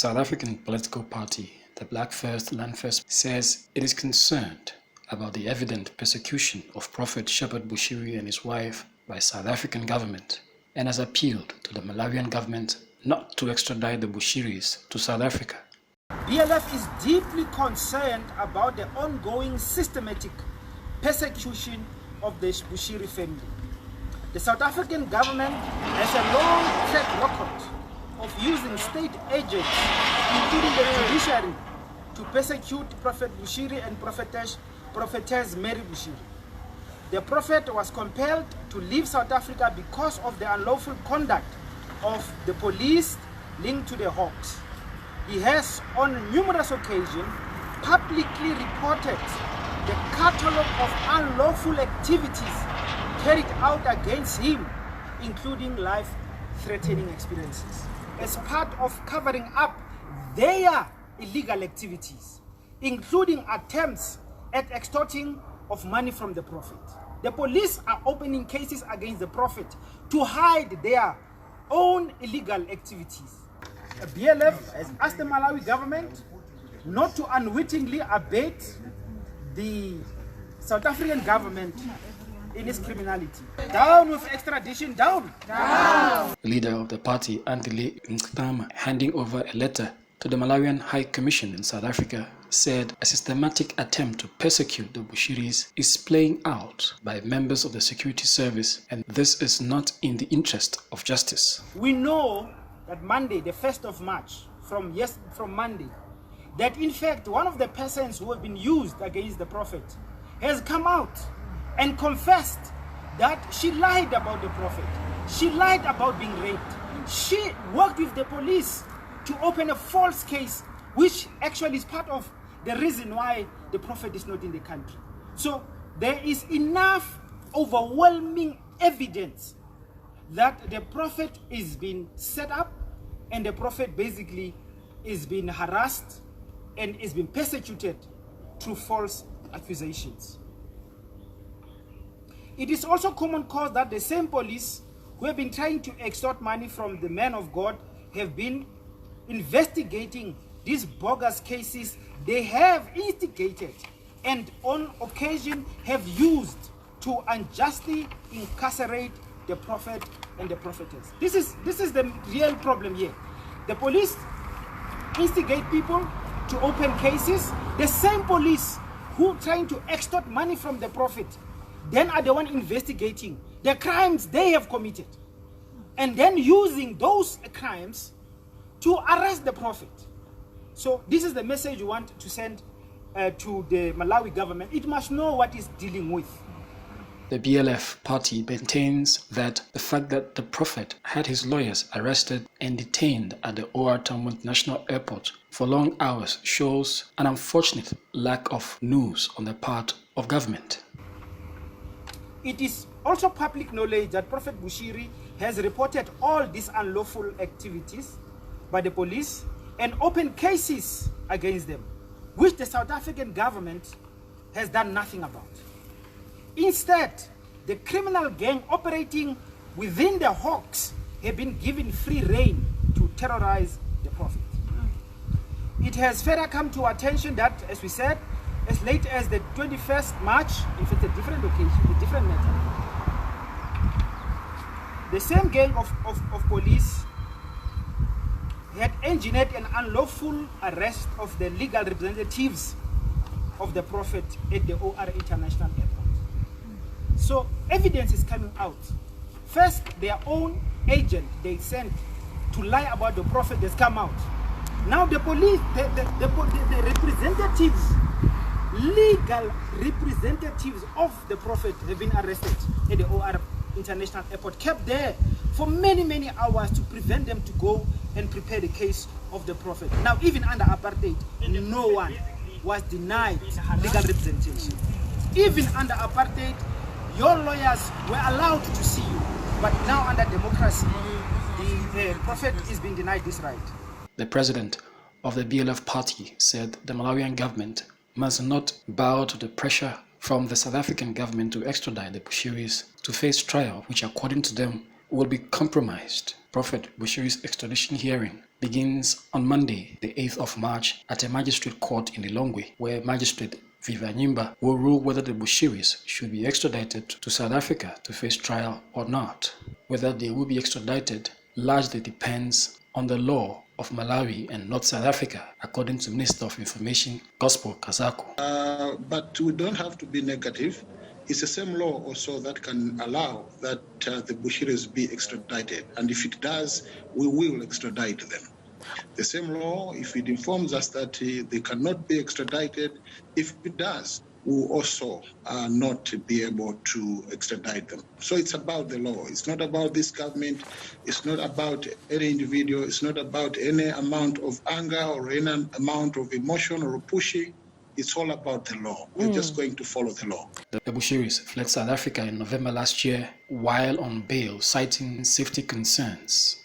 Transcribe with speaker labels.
Speaker 1: South African political party, the Black First Land First, says it is concerned about the evident persecution of Prophet Shepherd Bushiri and his wife by South African government and has appealed to the Malawian government not to extradite the Bushiris to South Africa.
Speaker 2: BLF is deeply concerned about the ongoing systematic persecution of the Bushiri family. The South African government has a long track record of using state agents, including the judiciary, to persecute Prophet Bushiri and Prophetess Mary Bushiri. The Prophet was compelled to leave South Africa because of the unlawful conduct of the police linked to the Hawks. He has on numerous occasions publicly reported the catalogue of unlawful activities carried out against him, including life-threatening experiences, as part of covering up their illegal activities, including attempts at extorting of money from the Prophet. The police are opening cases against the Prophet to hide their own illegal activities. The BLF has asked the Malawi government not to unwittingly abet the South African government in its criminality. Down with extradition, down! Down!
Speaker 1: The leader of the party, Andile Ngstama, handing over a letter to the Malawian High Commission in South Africa, said a systematic attempt to persecute the Bushiris is playing out by members of the security service, and this is not in the interest of justice.
Speaker 2: We know that Monday, the 1st of March, from Monday, that in fact one of the persons who have been used against the Prophet has come out and confessed that she lied about the Prophet. She lied about being raped. She worked with the police to open a false case, which actually is part of the reason why the Prophet is not in the country. So there is enough overwhelming evidence that the Prophet is being set up and the Prophet basically is being harassed and is being persecuted through false accusations. It is also common cause that the same police who have been trying to extort money from the men of God have been investigating these bogus cases they have instigated and on occasion have used to unjustly incarcerate the Prophet and the prophetess. This is the real problem here. The police instigate people to open cases. The same police who trying to extort money from the Prophet then are the one investigating the crimes they have committed and then using those crimes to arrest the Prophet. So this is the message you want to send to the Malawi government. It must know what it's dealing with.
Speaker 1: The BLF party maintains that the fact that the Prophet had his lawyers arrested and detained at the OR Tambo International Airport for long hours shows an unfortunate lack of news on the part of government.
Speaker 2: It is also public knowledge that Prophet Bushiri has reported all these unlawful activities by the police and opened cases against them, which the South African government has done nothing about. Instead, the criminal gang operating within the Hawks have been given free rein to terrorize the Prophet. It has further come to attention that, as we said, as late as the 21st March, if it's a different occasion, a different matter, the same gang of police had engineered an unlawful arrest of the legal representatives of the Prophet at the OR International Airport. So evidence is coming out. First, their own agent they sent to lie about the Prophet has come out. Now the police, the representatives, legal representatives of the Prophet have been arrested at the OR International Airport, kept there for many hours to prevent them to go and prepare the case of the Prophet. Now even under apartheid, no one was denied legal representation. Even under apartheid, your lawyers were allowed to see you, but now under democracy, the Prophet is being denied this right.
Speaker 1: The president of the BLF party said the Malawian government must not bow to the pressure from the South African government to extradite the Bushiris to face trial, which according to them will be compromised. Prophet Bushiri's extradition hearing begins on Monday, the 8th of March, at a magistrate court in Lilongwe, where Magistrate Viva Nyimba will rule whether the Bushiris should be extradited to South Africa to face trial or not. Whether they will be extradited largely depends on the law of Malawi and not South Africa, according to Minister of Information Gospel Kazako.
Speaker 3: But we don't have to be negative. It's the same law also that can allow that the Bushiris be extradited. And if it does, we will extradite them. The same law, if it informs us that they cannot be extradited, if it does, we will also not be able to extradite them. So it's about the law. It's not about this government. It's not about any individual. It's not about any amount of anger or any amount of emotion or pushing. It's all about the law. We're just going to follow the law.
Speaker 1: The Bushiris fled South Africa in November last year while on bail, citing safety concerns.